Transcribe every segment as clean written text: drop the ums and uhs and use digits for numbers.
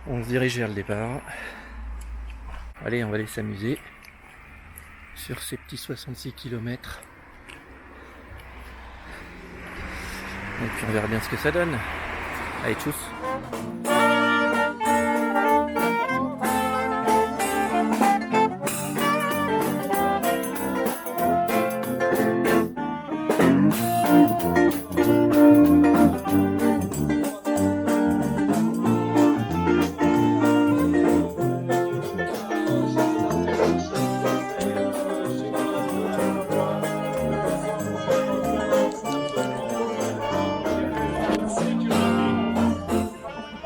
On se dirige vers le départ. Allez, on va aller s'amuser sur ces petits 66 km. Et puis on verra bien ce que ça donne. Allez, tchuss!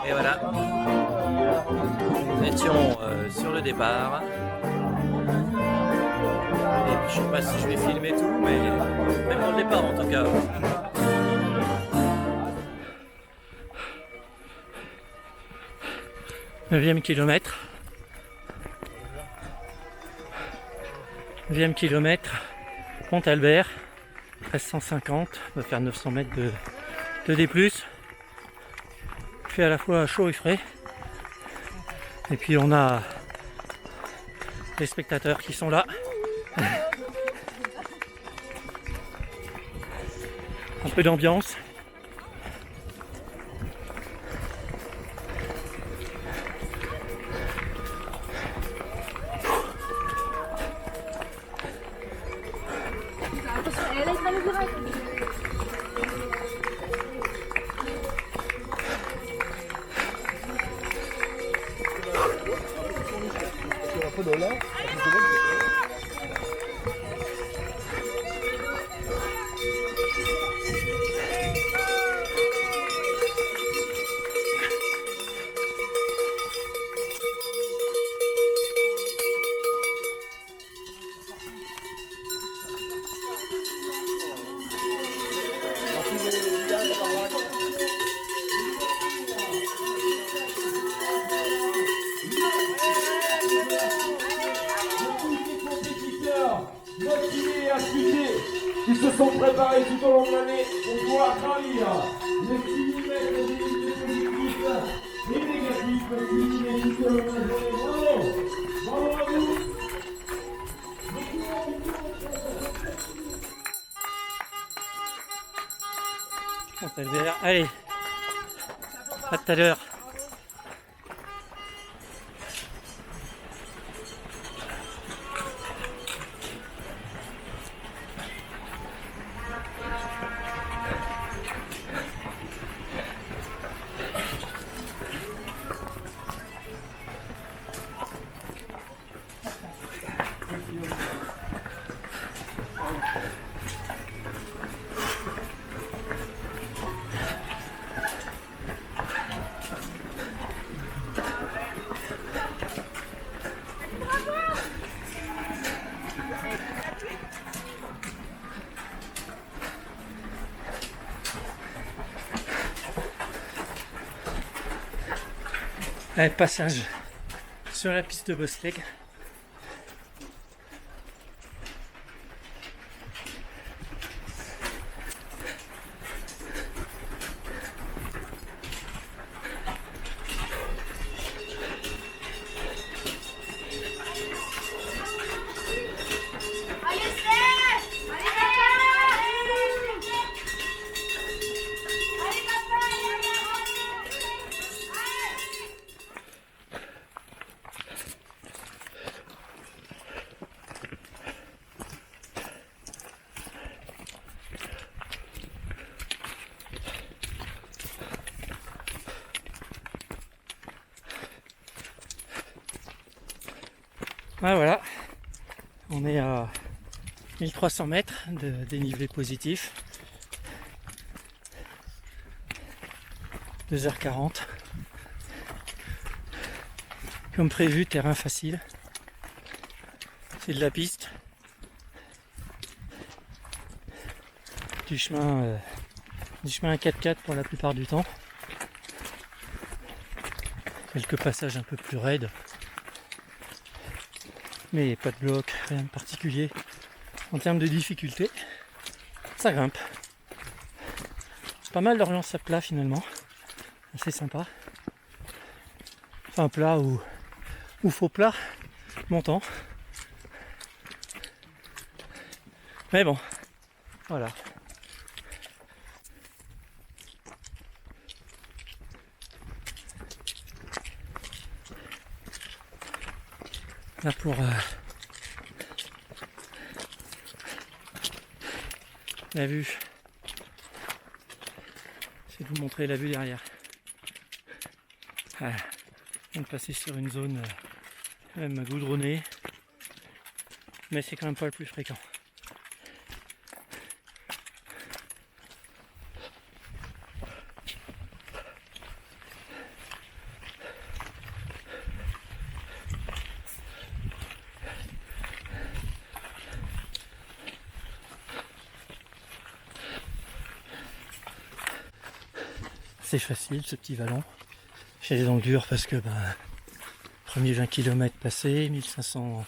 Et voilà, nous étions sur le départ. Et puis, je sais pas si je vais filmer tout, mais pour le départ en tout cas. 9e kilomètre. 9e kilomètre, Pont-Albert, 1350, on va faire 900 mètres de D+. Il fait à la fois chaud et frais. Et puis on a les spectateurs qui sont là. Un peu d'ambiance. Motivés et impliqués, qui se sont préparés tout au long de l'année pour pouvoir gravir les 6 000 mètres de dénivelé positifs et négatifs accumulés tout au long de la journée. Bravo! Bravo à vous! Pont-Albert, allez, à tout à l'heure. Allez, passage sur la piste de bobsleigh. Ah, voilà, on est à 1300 mètres de dénivelé positif. 2h40. Comme prévu, terrain facile. C'est de la piste. Du chemin 4x4 pour la plupart du temps. Quelques passages un peu plus raides. Mais pas de bloc, rien de particulier. En termes de difficulté, ça grimpe. Pas mal de relance à plat finalement. C'est sympa. Enfin plat ou faux plat, montant. Mais bon, voilà. Là pour la vue, c'est de vous montrer la vue derrière. Voilà. On est passé sur une zone même goudronnée, mais c'est quand même pas le plus fréquent. C'est facile ce petit vallon. J'ai les dents dures parce que premier 20 km passé, 1500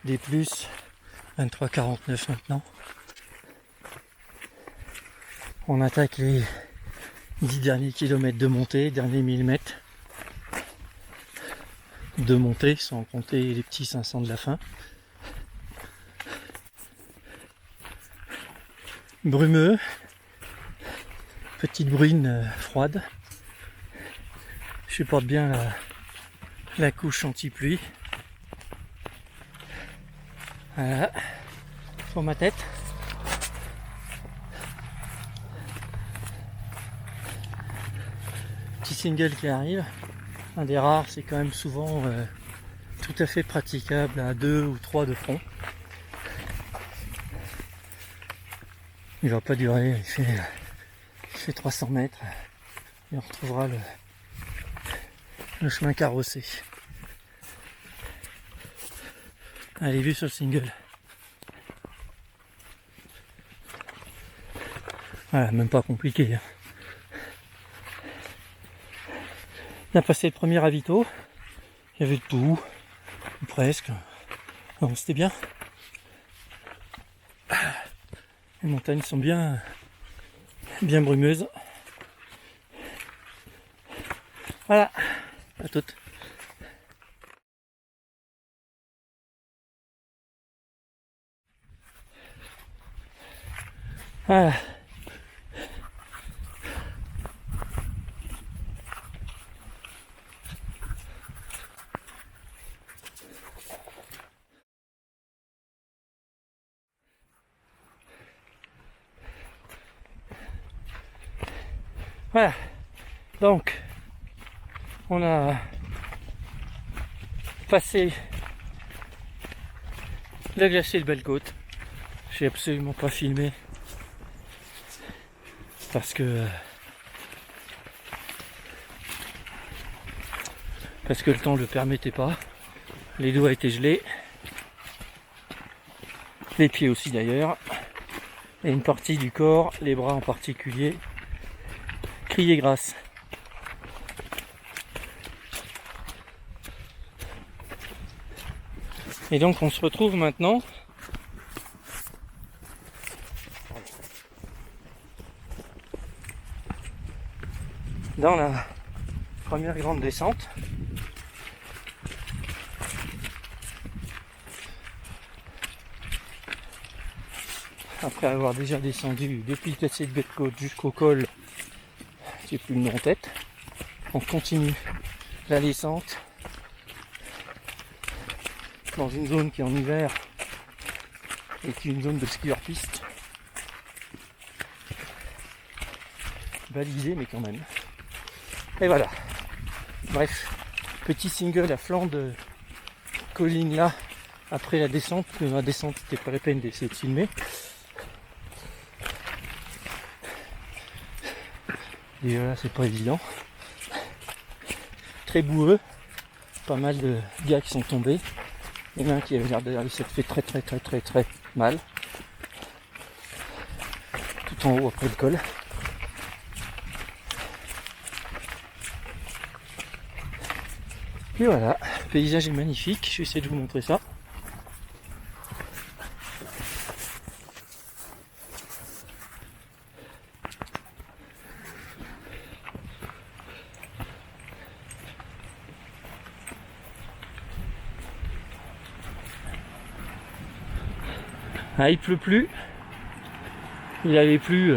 des plus, 23,49 maintenant. On attaque les 10 derniers kilomètres de montée, derniers 1000 mètres de montée, sans compter les petits 500 de la fin. Brumeux, petite bruine froide. Je supporte bien la couche anti-pluie. Voilà, sur ma tête. Petit single qui arrive. Un des rares, c'est quand même souvent tout à fait praticable à 2 ou 3 de front. Il va pas durer, il fait 300 mètres et on retrouvera le chemin carrossé. Allez, vue sur le single. Voilà, même pas compliqué. On a passé le premier ravito. Il y avait tout, ou presque. Donc c'était bien. Les montagnes sont bien brumeuses. Voilà, à toutes. Voilà. Voilà. Donc, on a passé le glacier de Belle-Côte. J'ai absolument pas filmé parce que le temps ne le permettait pas. Les doigts étaient gelés, les pieds aussi d'ailleurs, et une partie du corps, les bras en particulier, criait grâce. Et donc on se retrouve maintenant dans la première grande descente. Après avoir déjà descendu depuis le glacier de Belle-Côte jusqu'au col, j'ai plus le nom en tête. On continue la descente dans une zone qui en hiver est une zone de ski hors piste. Balisée mais quand même. Et voilà. Bref, petit single à flanc de colline là après la descente. La descente c'était pas la peine d'essayer de filmer. Et là c'est pas évident. Très boueux. Pas mal de gars qui sont tombés. Il y en a un qui avait l'air d'aller s'être fait très mal. Tout en haut après le col. Et voilà, le paysage est magnifique, je vais essayer de vous montrer ça. Ah, il pleut plus. Il avait plu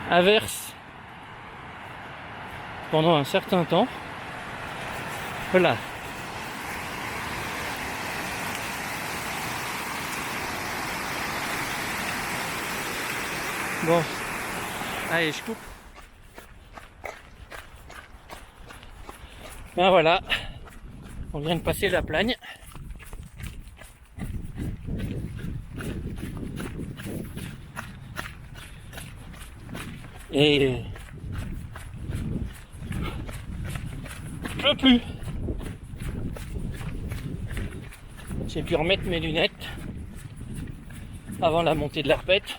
averse pendant un certain temps. Voilà. Bon, allez, je coupe. Ben voilà, on vient de passer la Plagne. Et il pleut plus. J'ai pu remettre mes lunettes avant la montée de l'Arpette,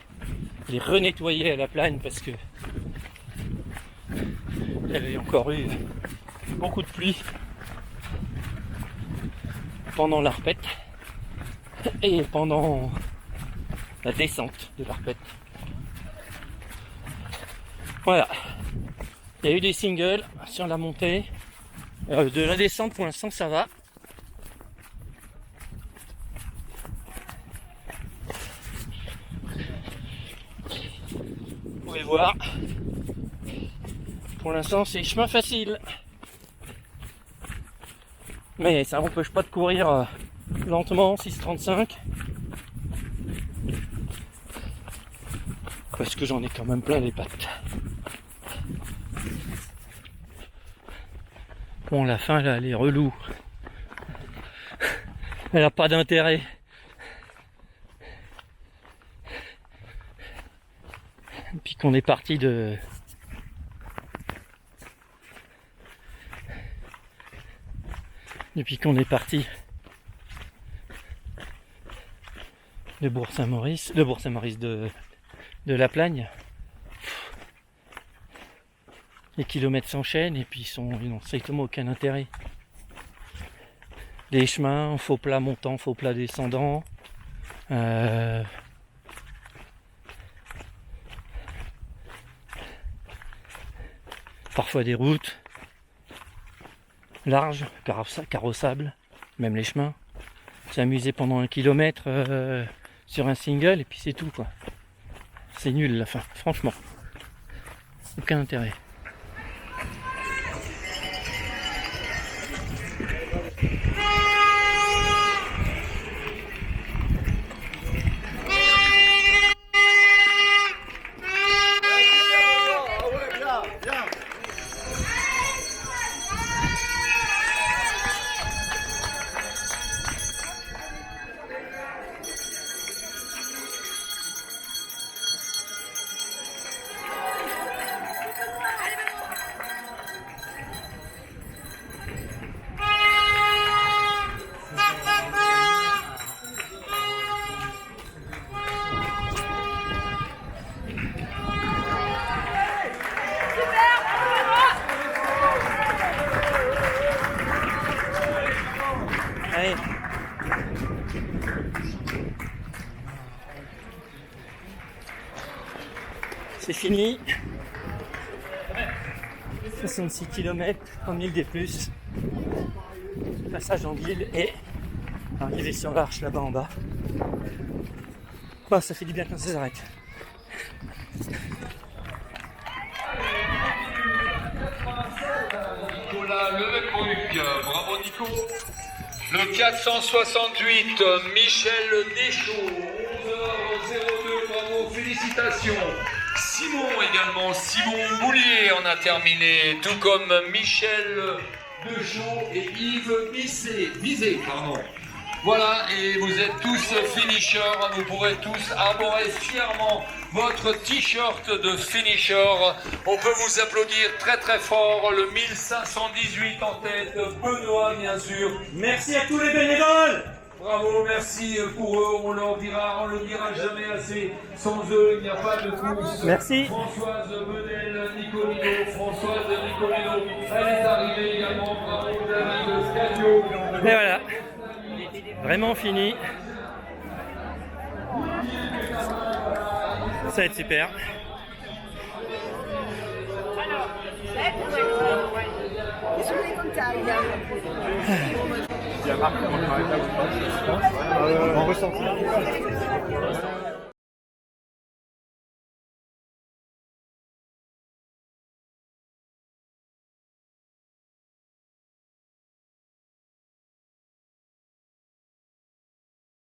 les renettoyer à la Plagne parce que il y avait encore eu beaucoup de pluie pendant l'Arpette et pendant la descente de l'Arpette. Voilà, il y a eu des singles sur la montée, de la descente pour l'instant ça va. Vous pouvez voir, pour l'instant c'est chemin facile, mais ça n'empêche pas de courir lentement, 6,35, parce que j'en ai quand même plein les pattes. Bon, la fin là, elle est relou. Elle a pas d'intérêt. Depuis qu'on est parti de... Depuis qu'on est parti de Bourg-Saint-Maurice, de la Plagne, les kilomètres s'enchaînent et puis ils n'ont strictement aucun intérêt. Les chemins, faux plat montant, faux plat descendant, parfois des routes larges, carrossables, même les chemins. J'ai amusé pendant 1 kilomètre sur un single et puis c'est tout quoi. C'est nul la fin, franchement. Aucun intérêt. Allez. C'est fini. 66 km, 3000 des plus. Passage en ville et arrivé sur l'arche là-bas en bas. Oh, ça fait du bien quand ça s'arrête. Nicolas Lelecruc, bravo Nico. Le 468, Michel Deschaux, 11h02, bravo, félicitations. Simon également, Simon Boulier en a terminé, tout comme Michel Deschaux et Yves Bizet, pardon. Voilà, et vous êtes tous finishers, vous pourrez tous arborer fièrement votre t-shirt de finisher. On peut vous applaudir très très fort, le 1518 en tête, Benoît bien sûr. Merci à tous les bénévoles. Bravo, merci pour eux, on le dira jamais assez. Sans eux, il n'y a pas de course. Merci. Françoise Bedel, Nicolino, Françoise Nicolino, elle est arrivée également, bravo David Scadio. Et voilà. Vraiment fini. Ça va être super. Ecco, sono in Italia. puis à partir de mon travail, en ressenti.